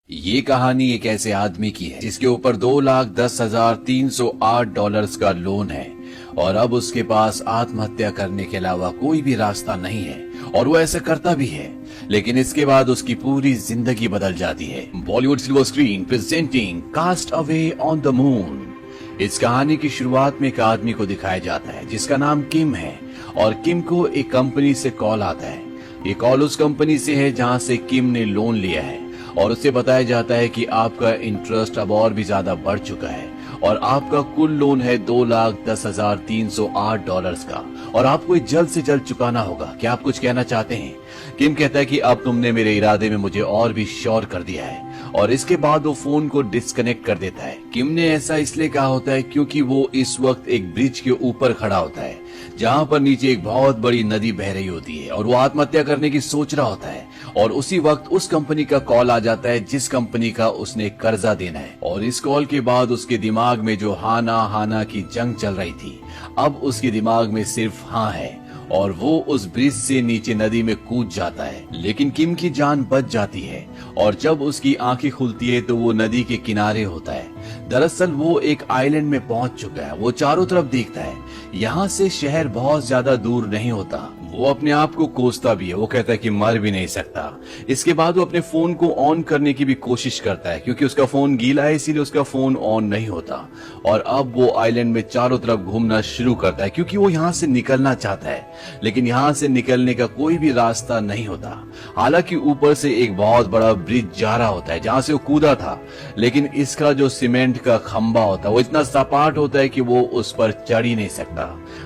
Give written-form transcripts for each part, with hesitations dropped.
ये कहानी एक ऐसे आदमी की है जिसके ऊपर $2,10,308 का लोन है और अब उसके पास आत्महत्या करने के अलावा कोई भी रास्ता नहीं है और वो ऐसा करता भी है, लेकिन इसके बाद उसकी पूरी जिंदगी बदल जाती है। Bollywood silver screen presenting cast away on the moon. इस कहानी की शुरुआत में एक आदमी को दिखाया जाता है जिसका नाम किम है और किम को एक कंपनी से कॉल आता है। ये कॉल उस कंपनी से है जहां से किम ने लोन लिया है और उसे बताया जाता है कि आपका इंटरेस्ट अब और भी ज्यादा बढ़ चुका है और आपका कुल लोन है $2,10,308 का और आपको जल्द से जल्द चुकाना होगा। क्या आप कुछ कहना चाहते हैं? किम कहता है कि अब तुमने मेरे इरादे में मुझे और भी श्योर कर दिया है और इसके बाद वो फोन को डिस्कनेक्ट कर देता है। किम ने ऐसा इसलिए कहा होता है क्योंकि वो इस वक्त एक ब्रिज के ऊपर खड़ा होता है जहां पर नीचे एक बहुत बड़ी नदी बह रही होती है और वो आत्महत्या करने की सोच रहा होता है और उसी वक्त उस कंपनी का कॉल आ जाता है जिस कंपनी का उसने कर्जा देना है और इस कॉल के बाद उसके दिमाग में जो हाना हाना की जंग चल रही थी, अब उसके दिमाग में सिर्फ हाँ है और वो उस ब्रिज से नीचे नदी में कूद जाता है। लेकिन किम की जान बच जाती है और जब उसकी आंखें खुलती है तो वो नदी के किनारे होता है। दरअसल वो एक आइलैंड में पहुंच चुका है। वो चारों तरफ देखता है, यहाँ से शहर बहुत ज्यादा दूर नहीं होता। वो अपने आप को कोसता भी है, वो कहता है कि मर भी नहीं सकता। इसके बाद वो अपने फोन को ऑन करने की भी कोशिश करता है क्योंकि उसका फोन गीला है, इसीलिए उसका फोन ऑन नहीं होता और अब वो आइलैंड में चारों तरफ घूमना शुरू करता है क्योंकि वो यहाँ से निकलना चाहता है, लेकिन यहाँ से निकलने का कोई भी रास्ता नहीं होता। हालांकि ऊपर से एक बहुत बड़ा ब्रिज जा रहा होता है जहाँ से वो कूदा था, लेकिन इसका जो सीमेंट का खंबा होता है वो इतना सपाट होता है कि वो उस पर चढ़ ही नहीं सकता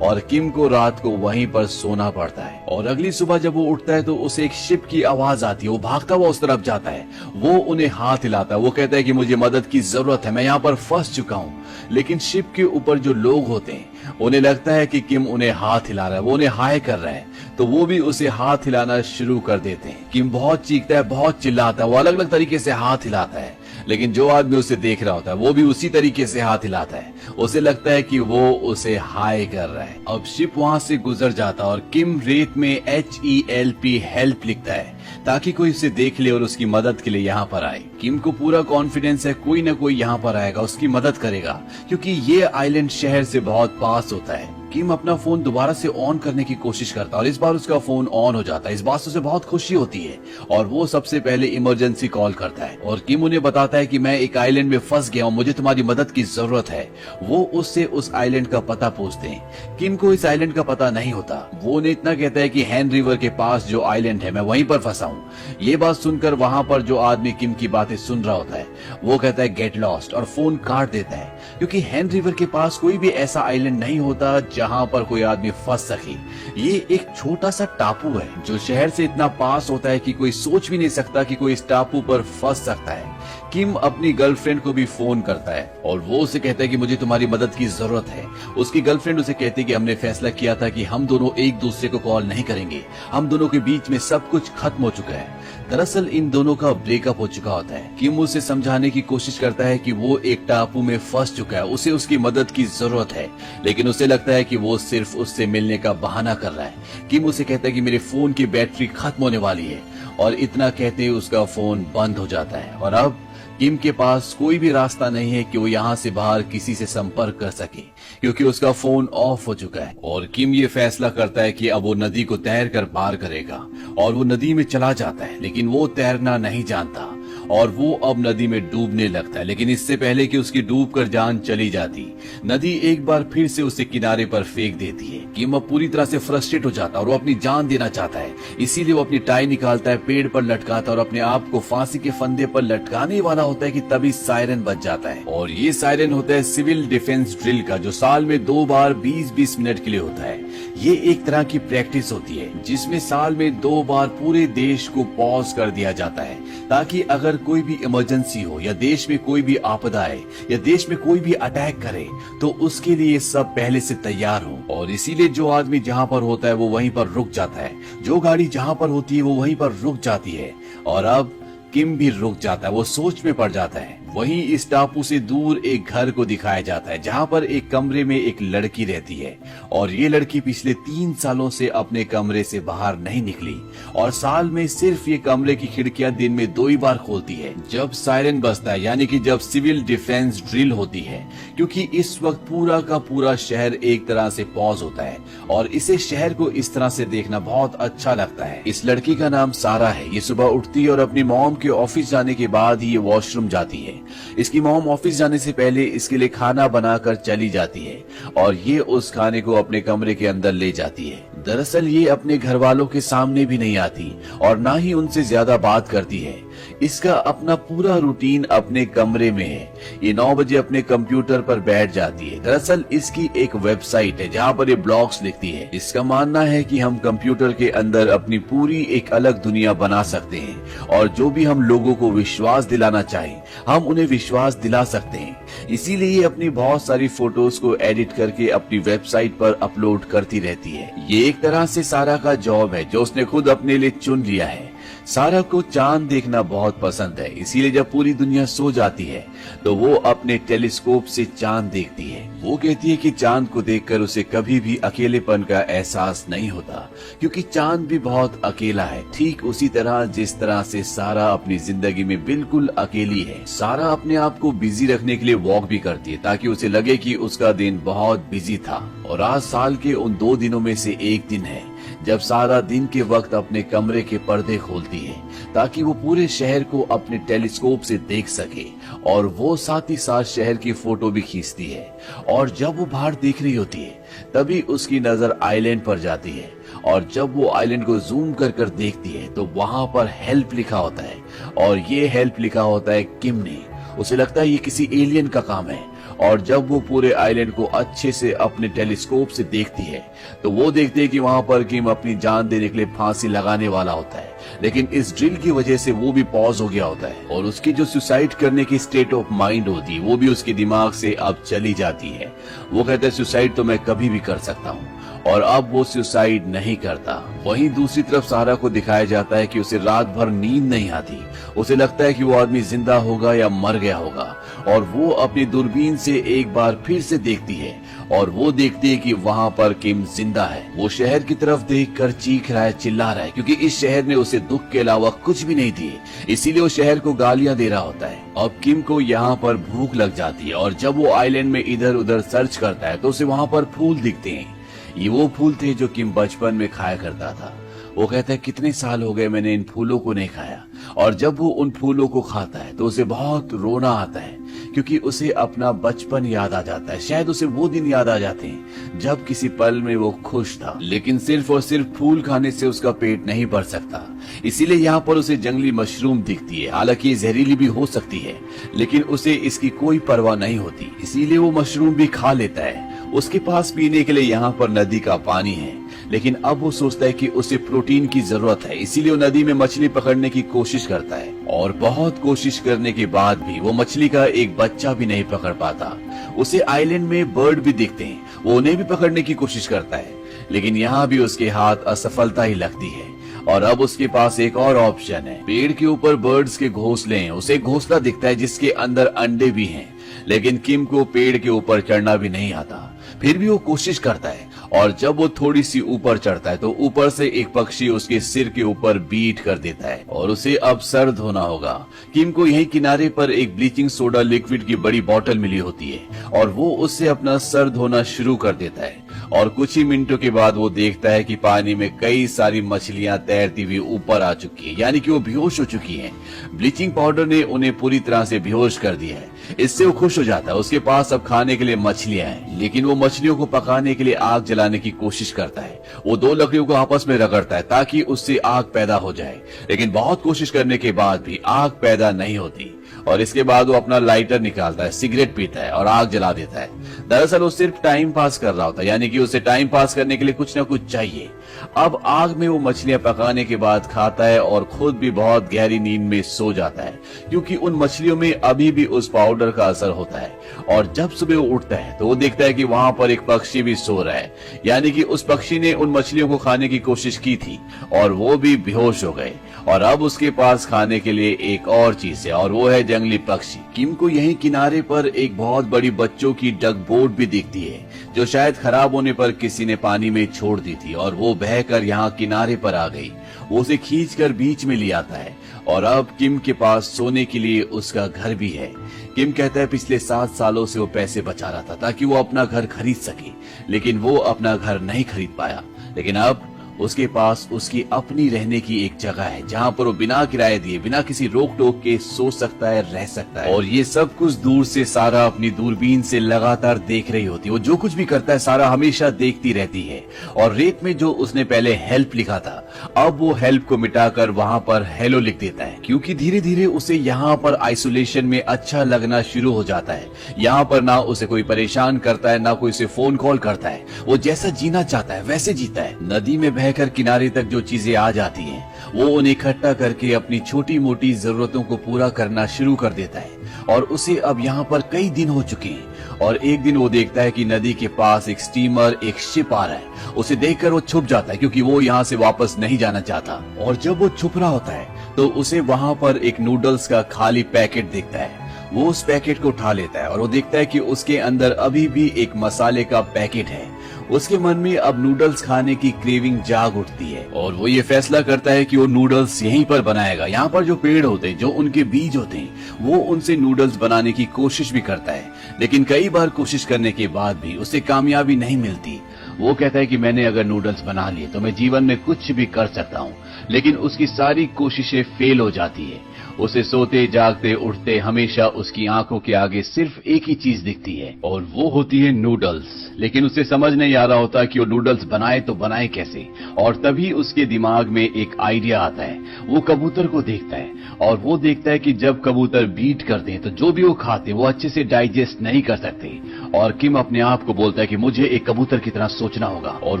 और किम को रात को वहीं पर सोना पड़ता है। और अगली सुबह जब वो उठता है तो उसे एक शिप की आवाज आती है। वो भागता हुआ उस तरफ जाता है, वो उन्हें हाथ हिलाता है। वो कहता है कि मुझे मदद की जरूरत है, मैं यहाँ पर फंस चुका हूँ। लेकिन शिप के ऊपर जो लोग होते हैं उन्हें लगता है कि किम उन्हें हाथ हिला रहा है, वो उन्हें हाय कर रहा है, तो वो भी उसे हाथ हिलाना शुरू कर देते हैं। किम बहुत चीखता है, बहुत चिल्लाता है, वो अलग अलग तरीके से हाथ हिलाता है, लेकिन जो आदमी उसे देख रहा होता है वो भी उसी तरीके से हाथ हिलाता है। उसे लगता है कि वो उसे हाय कर रहा है। अब शिप वहाँ से गुजर जाता है और किम रेत में HELP हेल्प लिखता है ताकि कोई उसे देख ले और उसकी मदद के लिए यहाँ पर आए। किम को पूरा कॉन्फिडेंस है कोई न कोई यहाँ पर आएगा, उसकी मदद करेगा क्योंकि ये आइलैंड शहर से बहुत पास होता है। किम अपना फोन दोबारा से ऑन करने की कोशिश करता है और इस बार उसका फोन ऑन हो जाता है। इस बात से उसे बहुत खुशी होती है और वो सबसे पहले इमरजेंसी कॉल करता है और किम उन्हें बताता है कि मैं एक आइलैंड में फंस गया हूँ, मुझे तुम्हारी मदद की जरूरत है। वो उससे उस आइलैंड का पता पूछते हैं। किम को इस आइलैंड का पता नहीं होता। वो उन्हें इतना कहता है कि हैन रिवर के पास जो आइलैंड है मैं वहीं पर फंसा हूँ। ये बात सुनकर वहां पर जो आदमी किम की बातें सुन रहा होता है वो कहता है गेट लॉस्ट और फोन काट देता है क्योंकि हैन रिवर के पास कोई भी ऐसा आइलैंड नहीं होता जहां पर कोई आदमी फंस सके। ये एक छोटा सा टापू है जो शहर से इतना पास होता है कि कोई सोच भी नहीं सकता कि कोई इस टापू पर फंस सकता है। किम अपनी गर्लफ्रेंड को भी फोन करता है और वो उसे कहता है कि मुझे तुम्हारी मदद की जरूरत है। उसकी गर्लफ्रेंड उसे कहती है कि हमने फैसला किया था कि हम दोनों एक दूसरे को कॉल नहीं करेंगे, हम दोनों के बीच में सब कुछ खत्म हो चुका है। दरअसल इन दोनों का ब्रेकअप हो चुका होता है। किम उसे समझाने की कोशिश करता है कि वो एक टापू में फंस चुका है, उसे उसकी मदद की जरूरत है, लेकिन उसे लगता है कि वो सिर्फ उससे मिलने का बहाना कर रहा है। किम उसे कहता है कि मेरे फोन की बैटरी खत्म होने वाली है और इतना कहते ही उसका फोन बंद हो जाता है और अब किम के पास कोई भी रास्ता नहीं है कि वो यहाँ से बाहर किसी से संपर्क कर सके क्योंकि उसका फोन ऑफ हो चुका है। और किम ये फैसला करता है कि अब वो नदी को तैर कर पार करेगा और वो नदी में चला जाता है, लेकिन वो तैरना नहीं जानता और वो अब नदी में डूबने लगता है। लेकिन इससे पहले कि उसकी डूबकर जान चली जाती, नदी एक बार फिर से उसे किनारे पर फेंक देती है। किम अब पूरी तरह से फ्रस्ट्रेट हो जाता है और वो अपनी जान देना चाहता है, इसीलिए वो अपनी टाई निकालता है, पेड़ पर लटकाता है और अपने आप को फांसी के फंदे पर लटकाने वाला होता है कि तभी सायरन बज जाता है। और ये सायरन होता है सिविल डिफेंस ड्रिल का, जो साल में 2 बार 20-20 मिनट के लिए होता है। ये एक तरह की प्रैक्टिस होती है जिसमें साल में 2 बार पूरे देश को पॉज कर दिया जाता है ताकि अगर कोई भी इमरजेंसी हो या देश में कोई भी आपदा आए या देश में कोई भी अटैक करे तो उसके लिए सब पहले से तैयार हो। और इसीलिए जो आदमी जहाँ पर होता है वो वहीं पर रुक जाता है, जो गाड़ी जहाँ पर होती है वो वहीं पर रुक जाती है। और अब किम भी रुक जाता है, वो सोच में पड़ जाता है। वहीं इस टापू से दूर एक घर को दिखाया जाता है जहाँ पर एक कमरे में एक लड़की रहती है और ये लड़की पिछले 3 सालों से अपने कमरे से बाहर नहीं निकली और साल में सिर्फ ये कमरे की खिड़कियां दिन में 2 ही बार खोलती है जब सायरन बजता है, यानी कि जब सिविल डिफेंस ड्रिल होती है, क्योंकि इस वक्त पूरा का पूरा शहर एक तरह से पॉज होता है और इसे शहर को इस तरह से देखना बहुत अच्छा लगता है। इस लड़की का नाम सारा है। ये सुबह उठती है और अपनी मॉम के ऑफिस जाने के बाद ही ये वॉशरूम जाती है। इसकी मॉम ऑफिस जाने से पहले इसके लिए खाना बनाकर चली जाती है और ये उस खाने को अपने कमरे के अंदर ले जाती है। दरअसल ये अपने घर वालों के सामने भी नहीं आती और ना ही उनसे ज्यादा बात करती है। इसका अपना पूरा रूटीन अपने कमरे में है। ये 9 बजे अपने कंप्यूटर पर बैठ जाती है। दरअसल इसकी एक वेबसाइट है जहाँ पर ये ब्लॉग्स लिखती है। इसका मानना है कि हम कंप्यूटर के अंदर अपनी पूरी एक अलग दुनिया बना सकते हैं और जो भी हम लोगों को विश्वास दिलाना चाहें हम उन्हें विश्वास दिला सकते हैं। इसीलिए ये अपनी बहुत सारी फोटोज को एडिट करके अपनी वेबसाइट पर अपलोड करती रहती है। ये एक तरह से सारा का जॉब है जो उसने खुद अपने लिए चुन लिया है। सारा को चांद देखना बहुत पसंद है, इसीलिए जब पूरी दुनिया सो जाती है तो वो अपने टेलीस्कोप से चांद देखती है। वो कहती है कि चांद को देखकर उसे कभी भी अकेलेपन का एहसास नहीं होता, क्योंकि चांद भी बहुत अकेला है, ठीक उसी तरह जिस तरह से सारा अपनी जिंदगी में बिल्कुल अकेली है। सारा अपने आप को बिजी रखने के लिए वॉक भी करती है ताकि उसे लगे कि उसका दिन बहुत बिजी था। और आज साल के उन 2 दिनों में से एक दिन है जब सारा दिन के वक्त अपने कमरे के पर्दे खोलती है ताकि वो पूरे शहर को अपने टेलीस्कोप से देख सके और वो साथ ही साथ शहर की फोटो भी खींचती है। और जब वो बाहर देख रही होती है तभी उसकी नजर आइलैंड पर जाती है और जब वो आइलैंड को जूम कर कर देखती है तो वहां पर हेल्प लिखा होता है और ये हेल्प लिखा होता है किम ने। उसे लगता है ये किसी एलियन का काम है और जब वो पूरे आइलैंड को अच्छे से अपने टेलीस्कोप से देखती है तो वो देखती है कि वहां पर किम अपनी जान देने के लिए फांसी लगाने वाला होता है, लेकिन इस ड्रिल की वजह से वो भी पॉज हो गया होता है और उसकी जो सुसाइड करने की स्टेट ऑफ माइंड होती है वो भी उसके दिमाग से अब चली जाती है। वो कहता है सुसाइड तो मैं कभी भी कर सकता हूँ और अब वो सुसाइड नहीं करता। वहीं दूसरी तरफ सारा को दिखाया जाता है कि उसे रात भर नींद नहीं आती। उसे लगता है कि वो आदमी जिंदा होगा या मर गया होगा और वो अपनी दूरबीन से एक बार फिर से देखती है और वो देखती है कि वहाँ पर किम जिंदा है। वो शहर की तरफ देखकर चीख रहा है, चिल्ला रहा है, क्योंकि इस शहर ने उसे दुख के अलावा कुछ भी नहीं दिए, इसीलिए वो शहर को गालियां दे रहा होता है। अब किम को यहाँ पर भूख लग जाती है और जब वो आइलैंड में इधर उधर सर्च करता है तो उसे वहाँ पर फूल दिखते हैं। ये वो फूल थे जो किम बचपन में खाया करता था। वो कहता है कितने साल हो गए मैंने इन फूलों को नहीं खाया और जब वो उन फूलों को खाता है तो उसे बहुत रोना आता है क्योंकि उसे अपना बचपन याद आ जाता है। शायद उसे वो दिन याद आ जाते हैं जब किसी पल में वो खुश था, लेकिन सिर्फ और सिर्फ फूल खाने से उसका पेट नहीं भर सकता। इसीलिए यहाँ पर उसे जंगली मशरूम दिखती है। हालांकि ये जहरीली भी हो सकती है लेकिन उसे इसकी कोई परवाह नहीं होती, इसीलिए वो मशरूम भी खा लेता है। उसके पास पीने के लिए यहाँ पर नदी का पानी है, लेकिन अब वो सोचता है कि उसे प्रोटीन की जरूरत है, इसीलिए वो नदी में मछली पकड़ने की कोशिश करता है और बहुत कोशिश करने के बाद भी वो मछली का एक बच्चा भी नहीं पकड़ पाता। उसे आइलैंड में बर्ड भी दिखते हैं, वो उन्हें भी पकड़ने की कोशिश करता है, लेकिन यहाँ भी उसके हाथ असफलता ही लगती है। और अब उसके पास एक और ऑप्शन है। पेड़ के ऊपर बर्ड्स के घोंसले हैं। उसे एक घोंसला दिखता है जिसके अंदर अंडे भी हैं, लेकिन किम को पेड़ के ऊपर चढ़ना भी नहीं आता। फिर भी वो कोशिश करता है और जब वो थोड़ी सी ऊपर चढ़ता है तो ऊपर से एक पक्षी उसके सिर के ऊपर बीट कर देता है और उसे अब सर धोना होगा। किम को यही किनारे पर एक ब्लीचिंग सोडा लिक्विड की बड़ी बोतल मिली होती है और वो उससे अपना सर धोना शुरू कर देता है और कुछ ही मिनटों के बाद वो देखता है कि पानी में कई सारी मछलियां तैरती हुई ऊपर आ चुकी है, यानी कि वो बेहोश हो चुकी हैं। ब्लीचिंग पाउडर ने उन्हें पूरी तरह से बेहोश कर दिया है। इससे वो खुश हो जाता है। उसके पास अब खाने के लिए मछलियां हैं, लेकिन वो मछलियों को पकाने के लिए आग जलाने की कोशिश करता है। वो 2 लकड़ियों को आपस में रगड़ता है ताकि उससे आग पैदा हो जाए, लेकिन बहुत कोशिश करने के बाद भी आग पैदा नहीं होती। और इसके बाद वो अपना लाइटर निकालता है, सिगरेट पीता है और आग जला देता है। दरअसल वो सिर्फ टाइम पास कर रहा होता है, यानी कि उसे टाइम पास करने के लिए कुछ न कुछ चाहिए। अब आग में वो मछलियां पकाने के बाद खाता है और खुद भी बहुत गहरी नींद में सो जाता है, क्योंकि उन मछलियों में अभी भी उस पाउडर का असर होता है। और जब सुबह वो उठता है तो वो देखता है कि वहां पर एक पक्षी भी सो रहा है, यानी कि उस पक्षी ने उन मछलियों को खाने की कोशिश की थी और वो भी बेहोश हो गए। और अब उसके पास खाने के लिए एक और चीज है और वो है जंगली पक्षी। किम को यहीं किनारे पर एक बहुत बड़ी बच्चों की डक बोट भी दिखती है जो शायद खराब होने पर किसी ने पानी में छोड़ दी थी और वो बहकर यहाँ किनारे पर आ गई। वो उसे खींचकर बीच में ले आता है और अब किम के पास सोने के लिए उसका घर भी है। किम कहता है पिछले 7 सालों से वो पैसे बचा रहा था ताकि वो अपना घर खरीद सके, लेकिन वो अपना घर नहीं खरीद पाया। लेकिन अब उसके पास उसकी अपनी रहने की एक जगह है जहाँ पर वो बिना किराए दिए, बिना किसी रोक टोक के सो सकता है, रह सकता है। और ये सब कुछ दूर से सारा अपनी दूरबीन से लगातार देख रही होती है। वो जो कुछ भी करता है सारा हमेशा देखती रहती है। और रेत में जो उसने पहले हेल्प लिखा था, अब वो हेल्प को मिटाकर वहाँ पर हेलो लिख देता है, क्योंकि धीरे धीरे उसे यहाँ पर आइसोलेशन में अच्छा लगना शुरू हो जाता है। यहाँ पर ना उसे कोई परेशान करता है, ना कोई उसे फोन कॉल करता है। वो जैसा जीना चाहता है वैसे जीता है। नदी में बहकर किनारे तक जो चीजें आ जाती हैं, वो उन्हें इकट्ठा करके अपनी छोटी मोटी जरूरतों को पूरा करना शुरू कर देता है। और उसे अब यहाँ पर कई दिन हो चुके हैं और एक दिन वो देखता है कि नदी के पास एक स्टीमर, एक शिप आ रहा है। उसे देखकर वो छुप जाता है क्योंकि वो यहाँ से वापस नहीं जाना चाहता। और जब वो छुप रहा होता है तो उसे वहाँ पर एक नूडल्स का खाली पैकेट दिखता है। वो उस पैकेट को उठा लेता है और वो देखता है कि उसके अंदर अभी भी एक मसाले का पैकेट है। उसके मन में अब नूडल्स खाने की क्रेविंग जाग उठती है और वो ये फैसला करता है कि वो नूडल्स यहीं पर बनाएगा। यहाँ पर जो पेड़ होते हैं, जो उनके बीज होते हैं, वो उनसे नूडल्स बनाने की कोशिश भी करता है। लेकिन कई बार कोशिश करने के बाद भी उसे कामयाबी नहीं मिलती। वो कहता है कि मैंने अगर नूडल्स बना लिए तो मैं जीवन में कुछ भी कर सकता हूँ, लेकिन उसकी सारी कोशिशें फेल हो जाती है। उसे सोते जागते उठते हमेशा उसकी आंखों के आगे सिर्फ एक ही चीज दिखती है और वो होती है नूडल्स। लेकिन उसे समझ नहीं आ रहा होता कि वो नूडल्स बनाए तो बनाए कैसे। और तभी उसके दिमाग में एक आइडिया आता है। वो कबूतर को देखता है और वो देखता है कि जब कबूतर बीट करते हैं तो जो भी वो खाते हैं वो अच्छे से डाइजेस्ट नहीं कर सकते। और किम अपने आप को बोलता है कि मुझे एक कबूतर की तरह सोचना होगा और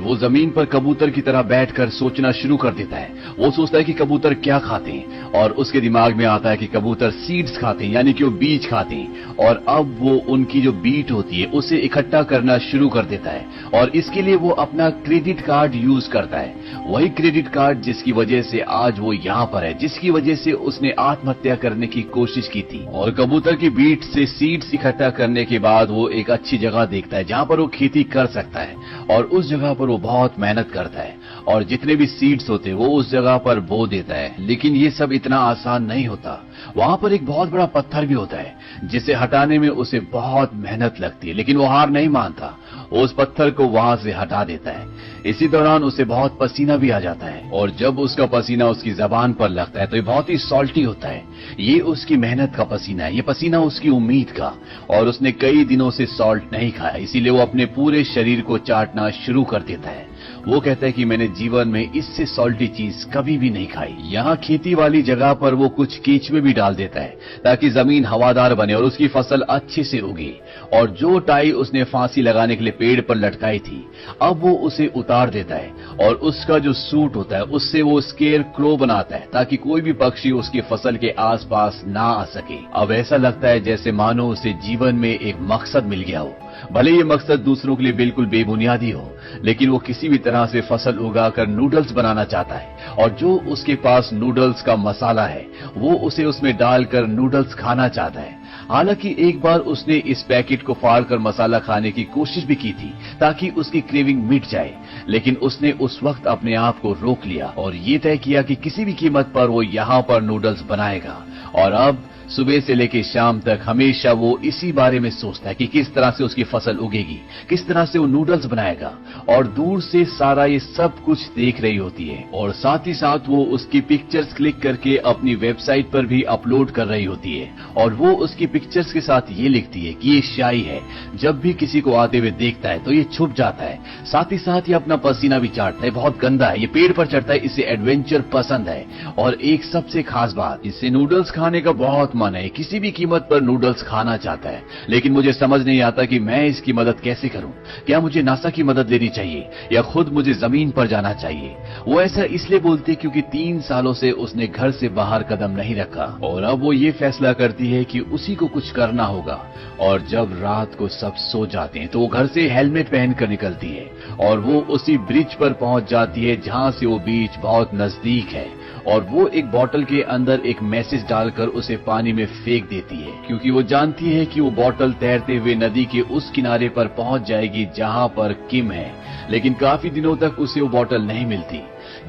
वो जमीन पर कबूतर की तरह बैठकर सोचना शुरू कर देता है। वो सोचता है कि कबूतर क्या खाते हैं और उसके दिमाग में आता है कि कबूतर सीड्स खाते हैं, यानी कि वो बीज खाते हैं। और अब वो उनकी जो बीट होती है उसे इकट्ठा करना शुरू कर देता है और इसके लिए वो अपना क्रेडिट कार्ड यूज करता है। वही क्रेडिट कार्ड जिसकी वजह से आज वो यहाँ पर है, जिसकी वजह से उसने आत्महत्या करने की कोशिश की थी। और कबूतर की बीट से सीड्स इकट्ठा करने के बाद वो एक अच्छी जगह देखता है जहाँ पर वो खेती कर सकता है और उस जगह पर वो बहुत मेहनत करता है और जितने भी सीड्स होते हैं वो उस जगह पर बो देता है। लेकिन ये सब इतना आसान नहीं होता। वहां पर एक बहुत बड़ा पत्थर भी होता है जिसे हटाने में उसे बहुत मेहनत लगती है, लेकिन वो हार नहीं मानता। वो उस पत्थर को वहां से हटा देता है। इसी दौरान उसे बहुत पसीना भी आ जाता है और जब उसका पसीना उसकी जबान पर लगता है तो ये बहुत ही सॉल्टी होता है। ये उसकी मेहनत का पसीना है, ये पसीना उसकी उम्मीद का। और उसने कई दिनों से सॉल्ट नहीं खाया, इसीलिए वो अपने पूरे शरीर को चाटना शुरू कर देता है। वो कहता है कि मैंने जीवन में इससे सॉल्टी चीज कभी भी नहीं खाई। यहाँ खेती वाली जगह पर वो कुछ केचुए भी डाल देता है ताकि जमीन हवादार बने और उसकी फसल अच्छे से उगे। और जो टाई उसने फांसी लगाने के लिए पेड़ पर लटकाई थी, अब वो उसे उतार देता है और उसका जो सूट होता है उससे वो स्केयर क्रो बनाता है ताकि कोई भी पक्षी उसकी फसल के आसपास ना आ सके। अब ऐसा लगता है जैसे मानो उसे जीवन में एक मकसद मिल गया हो। भले ये मकसद दूसरों के लिए बिल्कुल बेबुनियादी हो, लेकिन वो किसी भी तरह से फसल उगाकर नूडल्स बनाना चाहता है और जो उसके पास नूडल्स का मसाला है वो उसे उसमें डालकर नूडल्स खाना चाहता है। हालांकि एक बार उसने इस पैकेट को फाड़कर मसाला खाने की कोशिश भी की थी ताकि उसकी क्रेविंग मिट जाए, लेकिन उसने उस वक्त अपने आप को रोक लिया और ये तय किया कि किसी भी कीमत पर वो यहाँ पर नूडल्स बनाएगा। और अब सुबह से लेकर शाम तक हमेशा वो इसी बारे में सोचता है कि किस तरह से उसकी फसल उगेगी, किस तरह से वो नूडल्स बनाएगा। और दूर से सारा ये सब कुछ देख रही होती है और साथ ही साथ वो उसकी पिक्चर्स क्लिक करके अपनी वेबसाइट पर भी अपलोड कर रही होती है। और वो उसकी पिक्चर्स के साथ ये लिखती है कि ये शाई है, जब भी किसी को आते हुए देखता है तो ये छुप जाता है। साथ ही साथ ये अपना पसीना भी चाटता है, बहुत गंदा है, ये पेड़ पर चढ़ता है, इसे एडवेंचर पसंद है। और एक सबसे खास बात, इसे नूडल्स खाने का बहुत मन है, किसी भी कीमत पर नूडल्स खाना चाहता है। लेकिन मुझे समझ नहीं आता कि मैं इसकी मदद कैसे करूं। क्या मुझे नासा की मदद लेनी चाहिए या खुद मुझे जमीन पर जाना चाहिए? वो ऐसा इसलिए बोलती है क्योंकि 3 सालों से उसने घर से बाहर कदम नहीं रखा और अब वो ये फैसला करती है कि उसी को कुछ करना होगा। और जब रात को सब सो जाते हैं तो वो घर से हेलमेट पहनकर निकलती है और वो उसी ब्रिज पर पहुंच जाती है जहां से वो बीच बहुत नजदीक है। और वो एक बॉटल के अंदर एक मैसेज डालकर उसे पानी में फेंक देती है, क्योंकि वो जानती है कि वो बॉटल तैरते हुए नदी के उस किनारे पर पहुंच जाएगी जहां पर किम है। लेकिन काफी दिनों तक उसे वो बॉटल नहीं मिलती।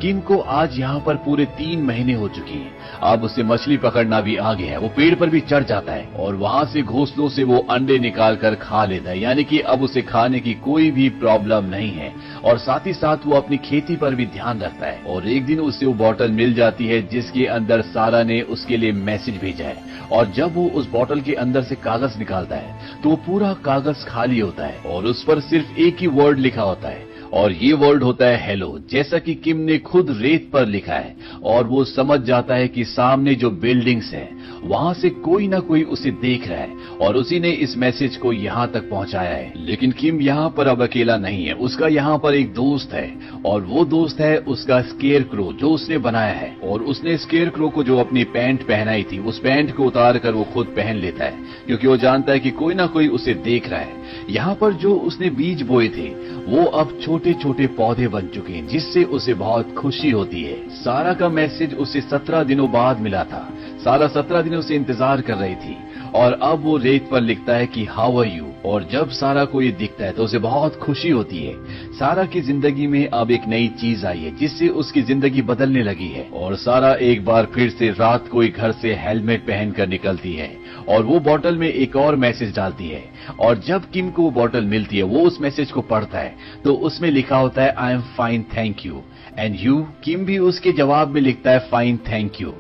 किम को आज यहाँ पर पूरे 3 महीने हो चुके हैं। अब उसे मछली पकड़ना भी आ गया है। वो पेड़ पर भी चढ़ जाता है और वहाँ से घोंसलों से वो अंडे निकाल कर खा लेता है, यानी कि अब उसे खाने की कोई भी प्रॉब्लम नहीं है। और साथ ही साथ वो अपनी खेती पर भी ध्यान रखता है। और एक दिन उसे वो बॉटल मिल जाती है जिसके अंदर सारा ने उसके लिए मैसेज भेजा है। और जब वो उस बॉटल के अंदर से कागज निकालता है तो पूरा कागज खाली होता है और उस पर सिर्फ एक ही वर्ड लिखा होता है, और ये वर्ड होता है हेलो, जैसा कि किम ने खुद रेत पर लिखा है। और वो समझ जाता है कि सामने जो बिल्डिंग्स है वहां से कोई ना कोई उसे देख रहा है और उसी ने इस मैसेज को यहाँ तक पहुंचाया है। लेकिन किम यहाँ पर अब अकेला नहीं है, उसका यहाँ पर एक दोस्त है और वो दोस्त है उसका स्केयर क्रो जो उसने बनाया है। और उसने स्केयर क्रो को जो अपनी पैंट पहनाई थी उस पैंट को उतार कर वो खुद पहन लेता है, क्योंकि वो जानता है कि कोई ना कोई उसे देख रहा है। यहाँ पर जो उसने बीज बोए थे वो अब छोटे छोटे पौधे बन चुके हैं, जिससे उसे बहुत खुशी होती है। सारा का मैसेज उसे 17 दिनों बाद मिला था। सारा 17 दिनों से इंतजार कर रही थी और अब वो रेत पर लिखता है कि हाउ आर यू। और जब सारा को ये दिखता है तो उसे बहुत खुशी होती है। सारा की जिंदगी में अब एक नई चीज आई है जिससे उसकी जिंदगी बदलने लगी है। और सारा एक बार फिर से रात को ही घर से हेलमेट पहनकर निकलती है और वो बॉटल में एक और मैसेज डालती है। और जब किम को वो बॉटल मिलती है वो उस मैसेज को पढ़ता है तो उसमें लिखा होता है I am fine thank you and you. Kim भी उसके जवाब में लिखता है फाइन थैंक यू।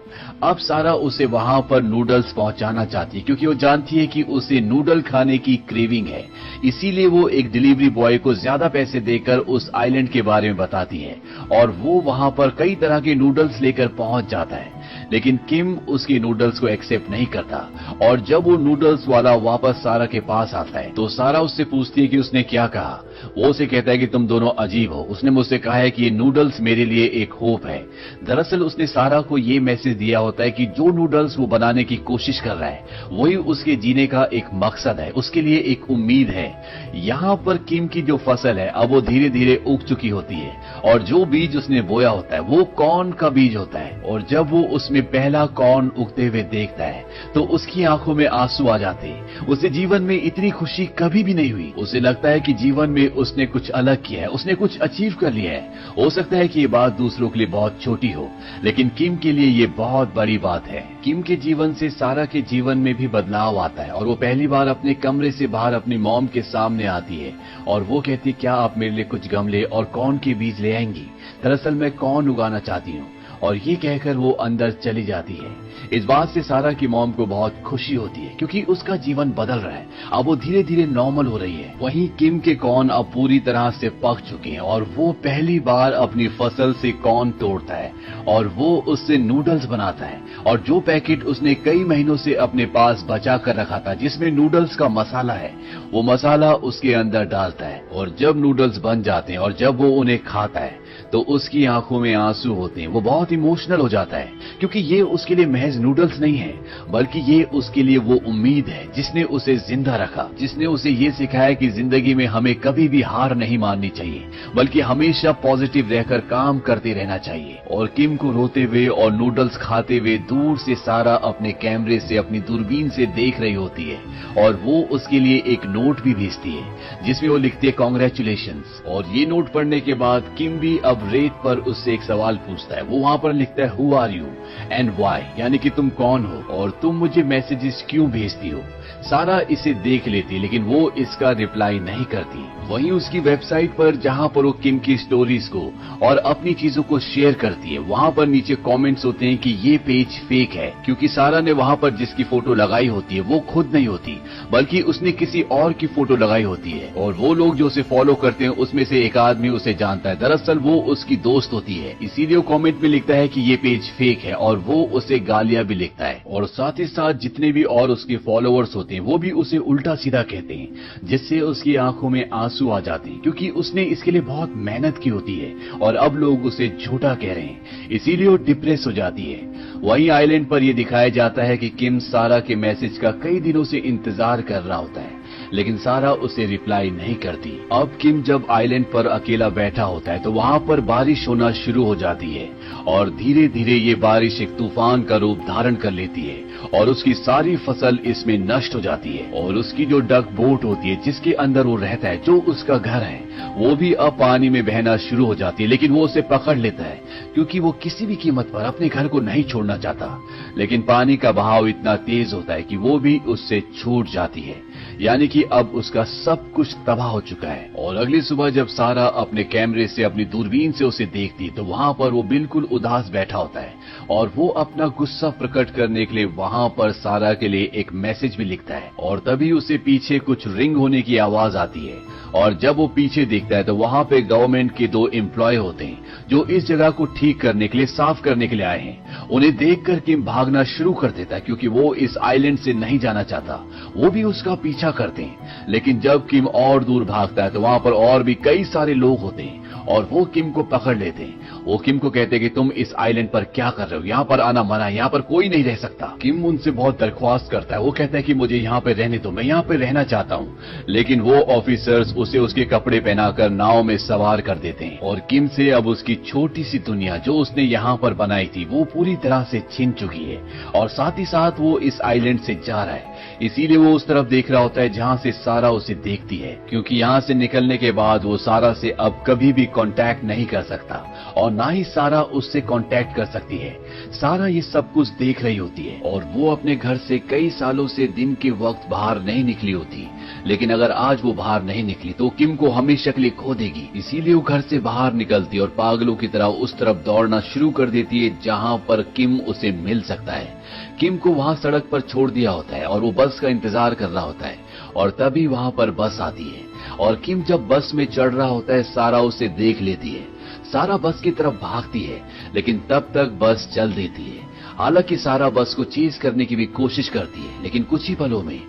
अब सारा उसे वहां पर नूडल्स पहुंचाना चाहती है, क्योंकि वो जानती है कि उसे नूडल खाने की क्रेविंग है। इसीलिए वो एक डिलीवरी बॉय को ज्यादा पैसे देकर उस आइलैंड के बारे में बताती है और वो वहां पर कई तरह के नूडल्स लेकर पहुंच जाता है। लेकिन किम उसके नूडल्स को एक्सेप्ट नहीं करता और जब वो नूडल्स वाला वापस सारा के पास आता है तो सारा उससे पूछती है कि उसने क्या कहा। वो उसे कहता है कि तुम दोनों अजीब हो। उसने मुझसे कहा है कि ये नूडल्स मेरे लिए एक होप है। दरअसल उसने सारा को ये मैसेज दिया होता है कि जो नूडल्स वो बनाने की कोशिश कर रहा है वही उसके जीने का एक मकसद है, उसके लिए एक उम्मीद है। यहाँ पर किम की जो फसल है अब वो धीरे धीरे उग चुकी होती है और जो बीज उसने बोया होता है वो कॉर्न का बीज होता है। और जब वो उसमें पहला कॉर्न उगते हुए देखता है तो उसकी आंखों में आंसू आ जाते हैं। उसे जीवन में इतनी खुशी कभी भी नहीं हुई। उसे लगता है कि जीवन में उसने कुछ अलग किया है, उसने कुछ अचीव कर लिया है। हो सकता है कि ये बात दूसरों के लिए बहुत छोटी हो, लेकिन किम के लिए ये बहुत बड़ी बात है। किम के जीवन से सारा के जीवन में भी बदलाव आता है और वो पहली बार अपने कमरे से बाहर अपनी मॉम के सामने आती है और वो कहती, क्या आप मेरे लिए कुछ गमले और कॉर्न के बीज ले आएंगी? दरअसल मैं कॉर्न उगाना चाहती हूँ। और ये कहकर वो अंदर चली जाती है। इस बात से सारा की मॉम को बहुत खुशी होती है, क्योंकि उसका जीवन बदल रहा है। अब वो धीरे धीरे नॉर्मल हो रही है। वहीं किम के कॉर्न अब पूरी तरह से पक चुके हैं और वो पहली बार अपनी फसल से कॉर्न तोड़ता है और वो उससे नूडल्स बनाता है। और जो पैकेट उसने कई महीनों से अपने पास बचा कर रखा था जिसमें नूडल्स का मसाला है, वो मसाला उसके अंदर डालता है। और जब नूडल्स बन जाते हैं और जब वो उन्हें खाता है तो उसकी आंखों में आंसू होते हैं। वो बहुत इमोशनल हो जाता है, क्योंकि ये उसके लिए महज नूडल्स नहीं है, बल्कि ये उसके लिए वो उम्मीद है जिसने उसे जिंदा रखा, जिसने उसे ये सिखाया कि जिंदगी में हमें कभी भी हार नहीं माननी चाहिए, बल्कि हमेशा पॉजिटिव रहकर काम करते रहना चाहिए। और किम को रोते हुए और नूडल्स खाते हुए दूर से सारा अपने कैमरे से, अपनी दूरबीन से देख रही होती है और वो उसके लिए एक नोट भी भेजती है जिसमें वो लिखती है कांग्रेचुलेशंस। और ये नोट पढ़ने के बाद किम भी अब रेत पर उससे एक सवाल पूछता है। वो वहां पर लिखता है who are you and why, यानी कि तुम कौन हो और तुम मुझे मैसेजेस क्यों भेजती हो। सारा इसे देख लेती है लेकिन वो इसका रिप्लाई नहीं करती। वहीं उसकी वेबसाइट पर जहां पर वो किम की स्टोरीज को और अपनी चीजों को शेयर करती है, वहां पर नीचे कमेंट्स होते हैं कि ये पेज फेक है, क्योंकि सारा ने वहां पर जिसकी फोटो लगाई होती है वो खुद नहीं होती, बल्कि उसने किसी और की फोटो लगाई होती है। और वो लोग जो उसे फॉलो करते हैं उसमें से एक आदमी उसे जानता है। दरअसल वो उसकी दोस्त होती है, इसीलिए वो कमेंट में लिखता है कि ये पेज फेक है और वो उसे गालियां भी लिखता है। और साथ ही साथ जितने भी और उसके फॉलोअर्स होते हैं वो भी उसे उल्टा सीधा कहते हैं, जिससे उसकी आंखों में आंसू आ जाते हैं, क्योंकि उसने इसके लिए बहुत मेहनत की होती है और अब लोग उसे झूठा कह रहे हैं, इसीलिए वो डिप्रेस हो जाती है। वहीं आइलैंड पर यह दिखाया जाता है कि किम सारा के मैसेज का कई दिनों से इंतजार कर रहा होता है, लेकिन सारा उसे रिप्लाई नहीं करती। अब किम जब आइलैंड पर अकेला बैठा होता है तो वहाँ पर बारिश होना शुरू हो जाती है और धीरे धीरे ये बारिश एक तूफान का रूप धारण कर लेती है और उसकी सारी फसल इसमें नष्ट हो जाती है और उसकी जो डक बोट होती है जिसके अंदर वो रहता है, जो उसका घर है, वो भी अब पानी में बहना शुरू हो जाती है। लेकिन वो उसे पकड़ लेता है क्योंकि वो किसी भी कीमत पर अपने घर को नहीं छोड़ना चाहता। लेकिन पानी का बहाव इतना तेज होता है कि वो भी उससे छूट जाती है, यानी कि अब उसका सब कुछ तबाह हो चुका है। और अगली सुबह जब सारा अपने कैमरे से, अपनी दूरबीन से उसे देखती तो वहाँ पर वो बिल्कुल उदास बैठा होता है और वो अपना गुस्सा प्रकट करने के लिए वहाँ पर सारा के लिए एक मैसेज भी लिखता है। और तभी उसे पीछे कुछ रिंग होने की आवाज आती है और जब वो पीछे देखता है तो वहाँ पे गवर्नमेंट के 2 एम्प्लॉय होते हैं जो इस जगह को ठीक करने के लिए, साफ करने के लिए आए हैं। उन्हें देखकर किम भागना शुरू कर देता है क्योंकि वो इस आइलैंड से नहीं जाना चाहता। वो भी उसका पीछा करते हैं, लेकिन जब किम और दूर भागता है तो वहाँ पर और भी कई सारे लोग होते हैं और वो किम को पकड़ लेते हैं। वो किम को कहते हैं कि तुम इस आइलैंड पर क्या कर रहे हो, यहाँ पर आना मना है, यहाँ पर कोई नहीं रह सकता। किम उनसे बहुत दरख्वास्त करता है। वो कहता है कि मुझे यहाँ पे रहने दो, मैं यहाँ पे रहना चाहता हूँ। लेकिन वो ऑफिसर्स उसे उसके कपड़े पहनाकर नाव में सवार कर देते हैं और किम से अब उसकी छोटी सी दुनिया जो उसने यहाँ पर बनाई थी वो पूरी तरह से छिन चुकी है और साथ ही साथ वो इस आइलैंड से जा रहा है। इसीलिए वो उस तरफ देख रहा होता है जहाँ से सारा उसे देखती है, क्योंकि यहाँ से निकलने के बाद वो सारा से अब कभी भी कांटेक्ट नहीं कर सकता और ना ही सारा उससे कांटेक्ट कर सकती है। सारा ये सब कुछ देख रही होती है और वो अपने घर से कई सालों से दिन के वक्त बाहर नहीं निकली होती। लेकिन अगर आज वो बाहर नहीं निकली तो किम को हमेशा के लिए खो देगी। इसीलिए वो घर से बाहर निकलती और पागलों की तरह उस तरफ दौड़ना शुरू कर देती है जहाँ पर किम उसे मिल सकता है। किम को वहाँ सड़क पर छोड़ दिया होता है और वो बस का इंतजार कर रहा होता है और तभी वहाँ पर बस आती है और किम जब बस में चढ़ रहा होता है सारा उसे देख लेती है। सारा बस की तरफ भागती है लेकिन तब तक बस चल देती है। हालांकि सारा बस को चेज करने की भी कोशिश करती है, लेकिन कुछ ही पलों में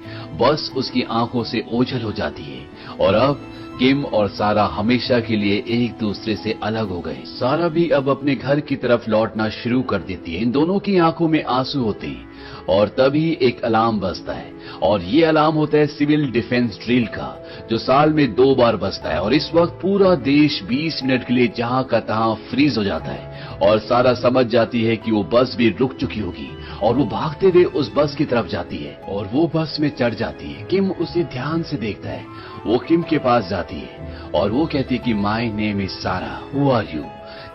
बस उसकी आंखों से ओझल हो जाती है और अब किम और सारा हमेशा के लिए एक दूसरे से अलग हो गए। सारा भी अब अपने घर की तरफ लौटना शुरू कर देती है। इन दोनों की आंखों में आंसू होते हैं और तभी एक अलार्म बजता है और ये अलार्म होता है सिविल डिफेंस ड्रिल का, जो साल में 2 बार बजता है। और इस वक्त पूरा देश 20 मिनट के लिए जहां का तहां फ्रीज हो जाता है और सारा समझ जाती है कि वो बस भी रुक चुकी होगी और वो भागते हुए उस बस की तरफ जाती है और वो बस में चढ़ जाती है। किम उसे ध्यान से देखता है। वो किम के पास जाती है और वो कहती है कि माय नेम इज सारा, हु आर यू।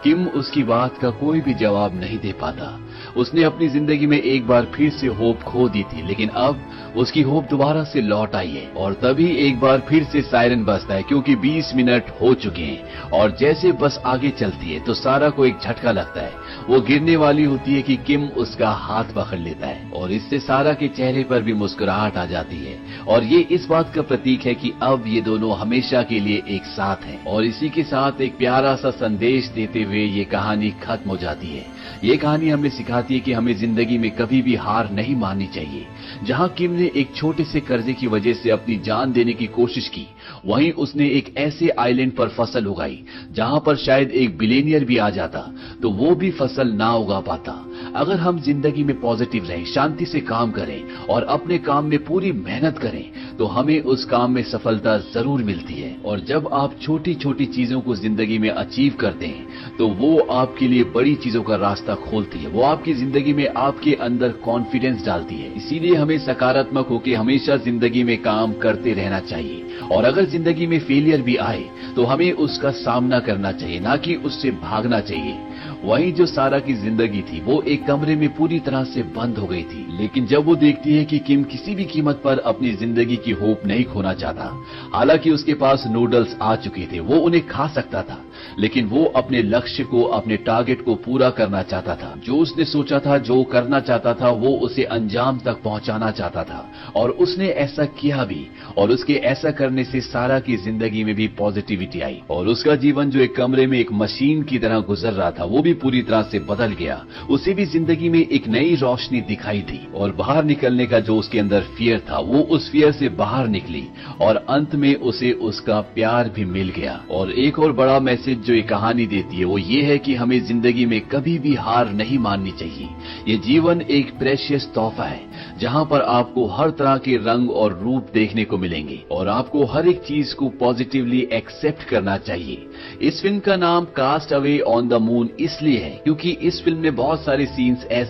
किम उसकी बात का कोई भी जवाब नहीं दे पाता। उसने अपनी जिंदगी में एक बार फिर से होप खो दी थी, लेकिन अब उसकी होप दोबारा से लौट आई है। और तभी एक बार फिर से सायरन बजता है क्योंकि 20 मिनट हो चुके हैं और जैसे बस आगे चलती है तो सारा को एक झटका लगता है। वो गिरने वाली होती है कि किम उसका हाथ पकड़ लेता है और इससे सारा के चेहरे पर भी मुस्कुराहट आ जाती है और ये इस बात का प्रतीक है कि अब ये दोनों हमेशा के लिए एक साथ हैं। और इसी के साथ एक प्यारा सा संदेश देते हुए ये कहानी खत्म हो जाती है। ये कहानी हमें सिखाती है कि हमें जिंदगी में कभी भी हार नहीं माननी चाहिए। जहां किम ने एक छोटे से कर्जे की वजह से अपनी जान देने की कोशिश की, वहीं उसने एक ऐसे आइलैंड पर फसल उगाई जहां पर शायद एक बिलियनियर भी आ जाता तो वो भी फसल ना उगा पाता। अगर हम जिंदगी में पॉजिटिव रहें, शांति से काम करें और अपने काम में पूरी मेहनत करें तो हमें उस काम में सफलता जरूर मिलती है। और जब आप छोटी छोटी चीजों को जिंदगी में अचीव करते हैं तो वो आपके लिए बड़ी चीजों का रास्ता खोलती है। वो आपकी जिंदगी में आपके अंदर कॉन्फिडेंस डालती है। इसीलिए हमें सकारात्मक होकर हमेशा जिंदगी में काम करते रहना चाहिए और अगर जिंदगी में फेलियर भी आए तो हमें उसका सामना करना चाहिए, ना कि उससे भागना चाहिए। वहीं जो सारा की जिंदगी थी वो एक कमरे में पूरी तरह से बंद हो गई थी, लेकिन जब वो देखती है कि किम किसी भी कीमत पर अपनी जिंदगी की होप नहीं खोना चाहता। हालांकि उसके पास नूडल्स आ चुके थे, वो उन्हें खा सकता था, लेकिन वो अपने लक्ष्य को, अपने टारगेट को पूरा करना चाहता था। जो उसने सोचा था, जो करना चाहता था, वो उसे अंजाम तक पहुंचाना चाहता था और उसने ऐसा किया भी। और उसके ऐसा करने से सारा की जिंदगी में भी पॉजिटिविटी आई और उसका जीवन जो एक कमरे में एक मशीन की तरह गुजर रहा था वो भी पूरी तरह से बदल गया। उसे भी जिंदगी में एक नई रोशनी दिखाई दी और बाहर निकलने का जो उसके अंदर फियर था वो उस फियर से बाहर निकली और अंत में उसे उसका प्यार भी मिल गया। और एक और बड़ा मैसेज मैसेज जो ये कहानी देती है वो ये है कि हमें जिंदगी में कभी भी हार नहीं माननी चाहिए। ये जीवन एक प्रेशियस तोहफा है जहां पर आपको हर तरह के रंग और रूप देखने को मिलेंगे और आपको हर एक चीज को पॉजिटिवली एक्सेप्ट करना चाहिए। इस फिल्म का नाम cast away on the moon इसलिए है क्योंकि इस फिल्म में बहुत सारे सीन्स ऐसे